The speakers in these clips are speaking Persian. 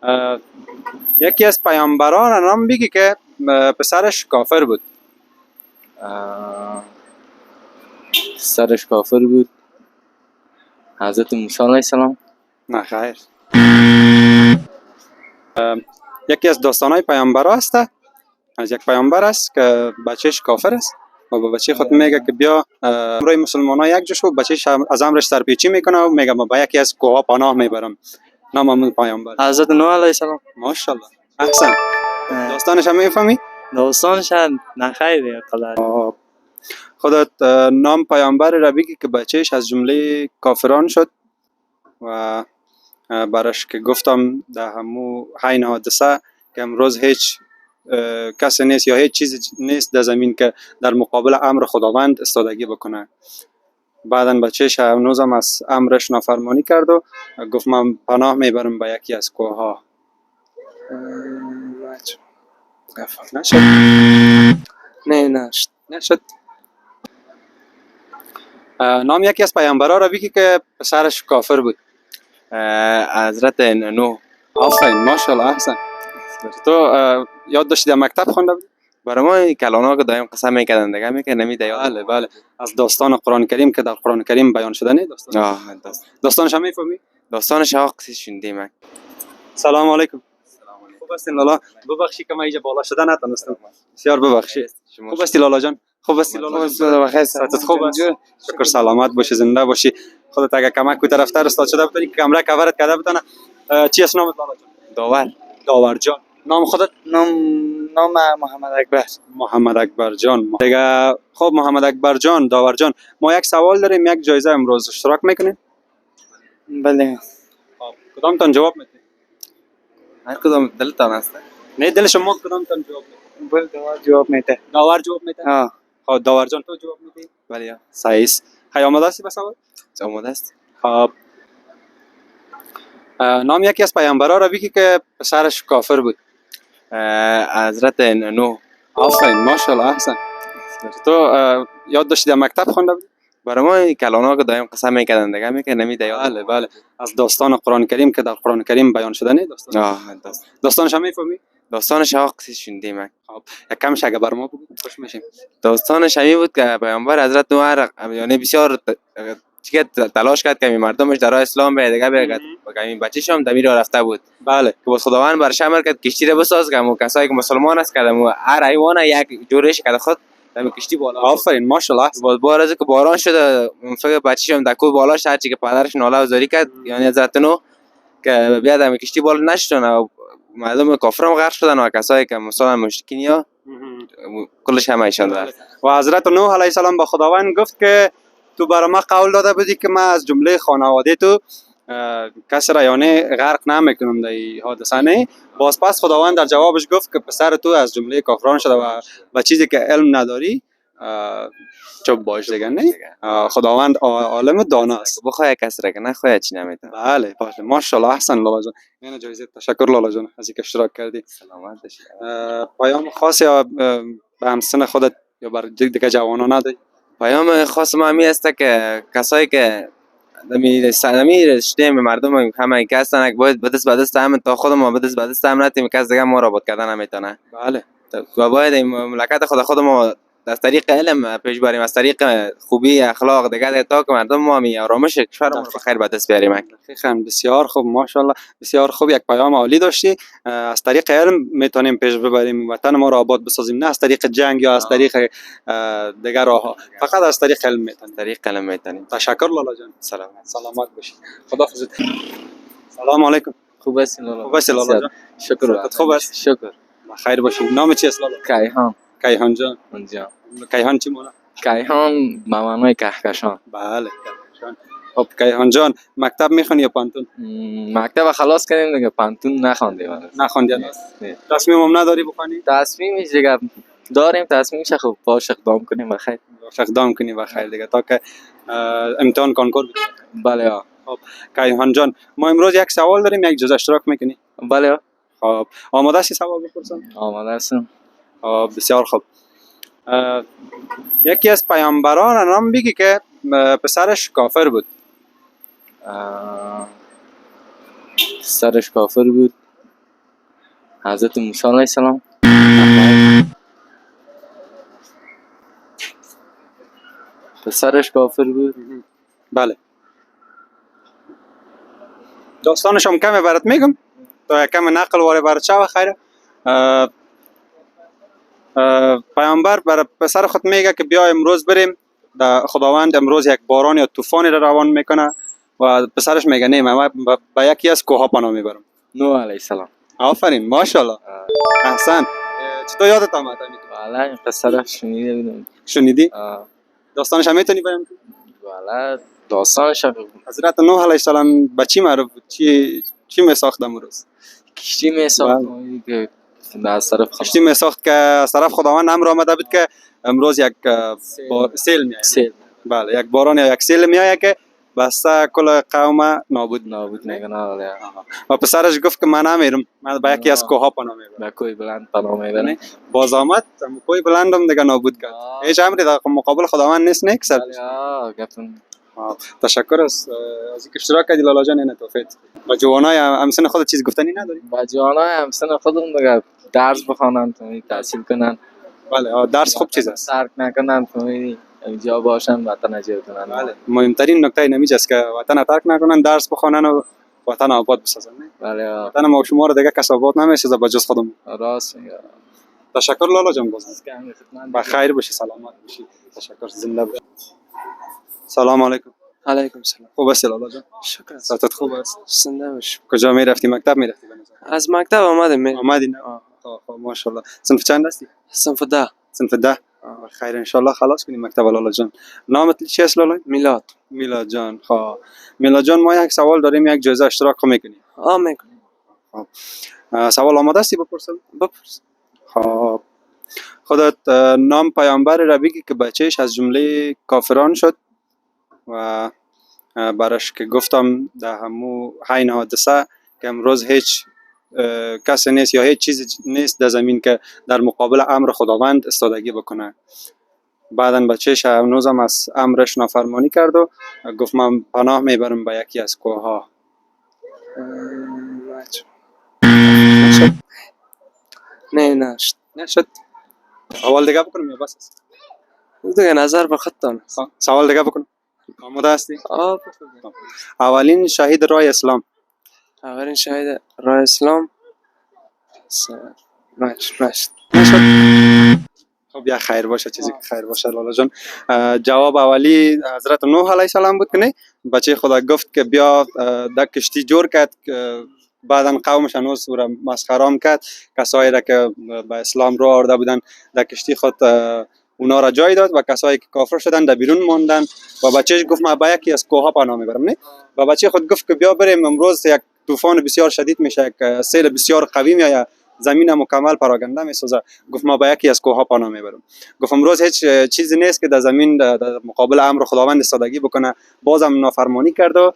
اه، یکی از پیامبران نام بگی که پسرش کافر بود. سرش کافر بود. حضرت موسی علیه السلام. نه خیر. یکی از داستانهای پیامبر است. از یک پیامبر است که بچهش کافر است و به بچه خود میگه که بیا امروی مسلمان ها یک جا شو. بچهش از امرش سرپیچی میکنه و میگه ما به یکی از کوه پناه میبرم. نام همون پیامبر. حضرت نوح علیه السلام. ماشاءالله احسن. داستانش هم میفهمی؟ داستانش نخیره قدر. خودت نام پیامبر را بگی که بچهش از جمله کافران شد و برش که گفتم در همو حین حادثه که امروز هیچ کسی نیست یا هیچ چیز نیست در زمین که در مقابل امر خداوند استادگی بکنه. بعدا بچهش هنوزم از امرش نافرمانی کرد و گفت من پناه میبرم به یکی از کوه ها. نشد؟ نه نشد. نام یکی از پیامبران را بگی که پسرش کافر بود. حضرت نوح. آفرین ماشاءالله احسن. تو یاد داشتی در مکتب خونده بودی؟ برای ما کلانا که دایم قسم میکردن دیگه میکنه نمیده یاد. بله از داستان قرآن کریم که در قرآن کریم بیان شده نه داستانش هم میفهمی؟ داستانش ها قصه شنیدیم. سلام علیکم. خوب هستین لالا؟ ببخشی که من اینجا بالا شده نتونستم. بسیار ببخشید. خوب هستی لالا جان؟ خوب هستی لالا جان؟ بخیر. صحتت خوب است؟ شکر سلامت باشی زنده باشی. خودت اگه کمک کو طرفتر استاد شده بتونی کامرا کاورت کرده بتونه. چی اسم نامت لالا جان؟ داور جان. نام خودت؟ نام محمد اکبر. محمد اکبر جان. دیگه خب محمد اکبر جان، داور جان، ما یک سوال داریم، یک جایزه امروز اشتراک میکنیم؟ بله. خب کدامتان جواب میدید؟ هر کدام دلتان است. نه دل شما کدامتان جواب میدید؟ بله داور جواب میده. داور جواب میده؟ ها. خب داور جان تو جواب میدی؟ بله. صحیح است. خیلی آماده هستی به سوال؟ آماده است. خب نام یکی از پیامبران را بگی که پسرش کافر بود. حضرت نوح. آفرین ماشاءالله احسن. تو یاد داشتی در مکتب خونده بودی؟ برای ما کلانا که دایم قسم میکردن دیگه میکنه نمیده یاد. بله از داستان قرآن کریم که در قرآن کریم بیان شده نه داستانش هم میفهمی؟ داستانش ها قصه شنیدیم. خب یک کمش اگه بر ما بگو خوش میشیم. داستانش همی بود که پیامبر حضرت نوح یعنی بسیار چیکه تلاش کرد که مردمش در راه اسلام به دیگه بگه و این بچه‌ش هم دمیر رفته بود. بله که باز خداوند برش امر کرد کشتی را بساز که کسایی که مسلمان است کردم و هر حیوان یک جورش کرد خود در کشتی بالا. آفرین ماشاءالله. باز بار از که باران شده فکر بچه‌ش هم دکو بالا شد چی که پدرش ناله و زاری کرد یعنی حضرت نوح که بیاد در کشتی بالا نشدن و مردم کافرم غرق شدن و کسایی که مثلا مشرکین یا کلش همه ایشان داشت. و حضرت نوح علیه السلام با خداوند گفت که تو برای ما قول داده بودی که من از جمله خانواده تو کسی را یعنی غرق نمیکنم در این حادثه نه. باز پس خداوند در جوابش گفت که پسر تو از جمله کافران شده و چیزی که علم نداری چوب باش دیگه نه. خداوند عالم دانا است. بخواه کسی را که نخواه چی نمیتونه. بله باشه ماشاءالله احسن لالا جان. این جایزه تشکر لالا جان از اینکه اشتراک کردی. سلامت باشی. پیام خاصی به همسن خودت یا بر دیگه جوانان نداری؟ پیام خاص ما همی است که کسایی که دمی رشته مردم همه که هستن باید بدست بدست هم تا خود ما بدست بدست هم نتیم کس دیگه ما را بود کردن نمیتونه. بله و باید این مملکت خود ما از طریق علم پیش بریم، از طریق خوبی اخلاق دیگه تا که مردم ما می آرامش کشور ما به خیر به دست بیاریم. خیلی بسیار خوب ماشاءالله بسیار خوب. یک پیام عالی داشتی. از طریق علم میتونیم پیش ببریم وطن ما را آباد بسازیم، نه از طریق جنگ یا از طریق دیگر راه، فقط از طریق علم میتونیم. تشکر لالا جان. سلامت باشی. خداحافظ. سلام علیکم. خوب هستی لالا؟ خوب هستی لالا جان؟ شکر. خوب است. شکر. خیر باشی. نام چی است لالا؟ کیهان جان. کیهان چی مونه؟ کیهان به معنای کهکشان. بله کهکشان. خب کیهان جان مکتب میخونی یا پانتون؟ مکتب خلاص کردیم دیگه پانتون نخوندیم. نخوندی؟ تصمیم هم نداری بخونی؟ تصمیمش دیگه داریم، تصمیمش خب باش اقدام کنیم بخیر. اقدام کنی بخیر دیگه تا که امتحان کنکور بدی. بله. خب کیهان جان ما امروز یک سوال داریم، یک جزء اشتراک میکنی؟ بله. خب آماده هستی سوال بپرسم؟ آماده هستم. بسیار خوب. یکی از پیامبران نام بگی که پسرش کافر بود. سرش کافر بود. حضرت موسی علیه السلام. پسرش کافر بود. بله. داستانش هم کمی برات میگم تا یک کم نقل واره برات شوه. خیره پیامبر بر پسر خود میگه که بیا امروز بریم، خداوند امروز یک باران یا طوفانی را روان میکنه و پسرش میگه نه من به یکی از کوه پناه میبرم. نوح علیه السلام. آفرین ماشاءالله. احسن. چطور یادت آمد؟ والا این پسرش شنیده بودم. شنیدی؟ داستانش هم میتونی بیان کنی؟ والا داستانش حضرت نوح علیه السلام به چی معروف بود؟ چی میساخت امروز؟ کشتی میساخت که از طرف کشتی میساخت که از طرف خداوند امر آمده بود که امروز یک سیل میاد. سیل. بله، یک باران یا یک سیل میاد که بسته کل قوم نابود میکنه. و پسرش گفت که من نمیرم، من به یکی از کوه پناه میبرم. به کوه بلند پناه میبرم. باز آمد کوه بلندم دیگه نابود کرد. هیچ امری در مقابل خداوند نیست. نیکس. تشکر از اینکه اشتراک کردی لالا جان. این توفیق با جوانای همسن خود چیز گفتنی نداری؟ با جوانای همسن خودم دیگه درس بخوانن، تحصیل کنن. بله درس خوب چیز است. ترک نکنن، اینجا باشن، وطن اجازه کنن. بله مهمترین نکته اینمیج است که وطن ترک نکنن، درس بخوانن و وطن آباد بسازن. بله وطن ما و شما رو دیگه کس آباد نمیسازه به جز خودمون. راست میگه. تشکر لالا جان. با خیر باشی، سلامت باشی. تشکر، زنده باشی. سلام علیکم. علیکم سلام. خوب هستی لالا جان؟ شکر. صحتت خوب است؟ زنده باش. کجا میرفتی؟ مکتب میرفتی؟ از مکتب آمدی نه؟ خب ماشاءالله. صنف چند هستی؟ صنف 10. صنف 10. خیر ان شاء الله خلاص کنی مکتب لالا جان. نامت چی است لالا؟ میلاد. میلاد جان. خب میلاد جان ما یک سوال داریم، یک جایزه اشتراک میکنی؟ میکنیم. خب سوال آماده هستی بپرسم؟ بپرس. خب خودت نام پیامبر را بگی که بچهش از جمله کافران شد و برش که گفتم در همو حین حادثه که امروز هیچ کسی نیست یا هیچ چیز نیست در زمین که در مقابل امر خداوند استادگی بکنه. بعدن بچهش هنوزم از امرش نافرمانی کرد و گفت من پناه میبرم به یکی از کوه ها. نشد. اول دیگه بکنم یا بس است؟ دیگه نظر به خودتان. سوال دیگه بکنم. آماده هستی؟ اولین شهید راه اسلام. اولین شهید راه اسلام. نشد. خب یا خیر باشه، چیزی که خیر باشه لالا جان. جواب اولی حضرت نوح علیه السلام بود که نه؟ بچه خدا گفت که بیا در کشتی جور کرد، بعدن قومش هنوز او را مسخرام کرد. کسایی را که به اسلام رو آورده بودن در کشتی خود اونا را جای داد و کسایی که کافر شدن در بیرون ماندن و بچهش گفت من به یکی از کوه پناه میبرم. نه؟ و بچه خود گفت که بیا بریم امروز یک طوفان بسیار شدید میشه، یک سیل بسیار قوی میاد، زمین مکمل پراکنده میسازه. گفت ما به یکی از کوه پناه میبرم. گفت امروز هیچ چیزی نیست که در زمین در مقابل امر خداوند استادگی بکنه. بازم نافرمانی کرد و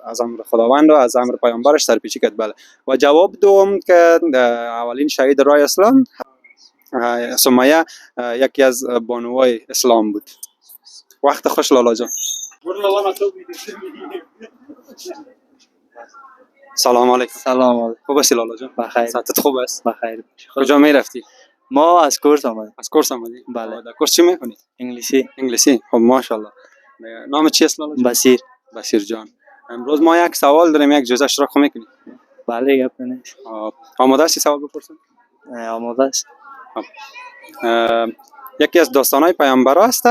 از امر خداوند و از امر پیامبرش سرپیچی کرد. بله. و جواب دوم که اولین شهید راه اسلام سمیه یکی از بانوای اسلام بود. وقت خوش لالا جان. سلام علیکم. سلام علیکم. خوب هستی لالا جان؟ بخیر. صحتت خوب است؟ بخیر. کجا میرفتی؟ ما از کورس آمدیم. از کورس آمدی؟ بله. در کورس چی میکنی؟ انگلیسی. خب ماشاءالله. نام چی است لالا جان؟ بصیر. بصیر جان. امروز ما یک سوال داریم، یک جزء اشتراک میکنی؟ بله گپ نیست. آماده هستی سوال بپرسم؟ آماده است. یکی از داستانهای پیامبر است،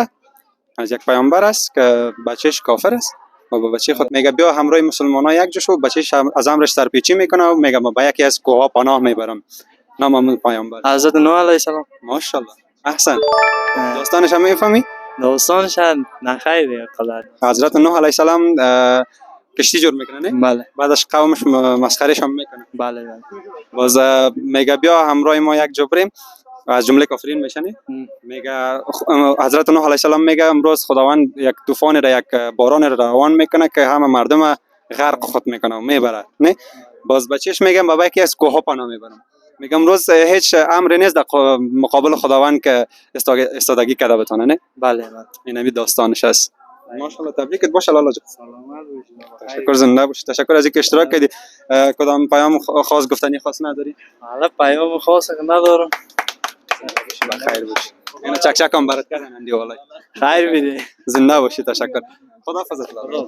از یک پیامبر است که بچهش کافر است و با بچه خود میگه بیا همراه مسلمان ها یک جا شو. بچهش از امرش سرپیچی میکنه و میگه ما به یکی از کوه ها پناه میبرم. نام همون پیامبر حضرت نوح علیه السلام. ماشاءالله. احسن. داستانش هم میفهمی؟ داستانش نخیر دیگه قدر. حضرت نوح علیه السلام کشتی جور میکنه نه؟ بله. بعدش قومش مسخرهش هم میکنه. بله بله. باز میگه بیا همراه ما یک جا بریم. از جمله کافرین میشنی؟ میگه حضرت نوح علیه السلام میگه امروز خداوند یک طوفان را، یک باران را روان میکنه که همه مردم غرق خود میکنه و میبره. نه؟ باز بچهش میگه بابا یکی از کوه پناه میبرم. میگم امروز هیچ امری نیست در مقابل خداوند که استادگی کرده بتونه. نه؟ بله بله. این همین داستانش است. ماشاءالله تبریکت باشه لالا جان. سلامت باشید. تشکر زنده باشی. تشکر از اینکه اشتراک کردی. کدام پیام خاص گفتنی خاص نداری؟ حالا پیام خاص ندارم. بخیر باشی. اینا چک چک هم برات کردن اندی والله. خیر بیده. زنده باشی. تشکر. خداحافظ لالا.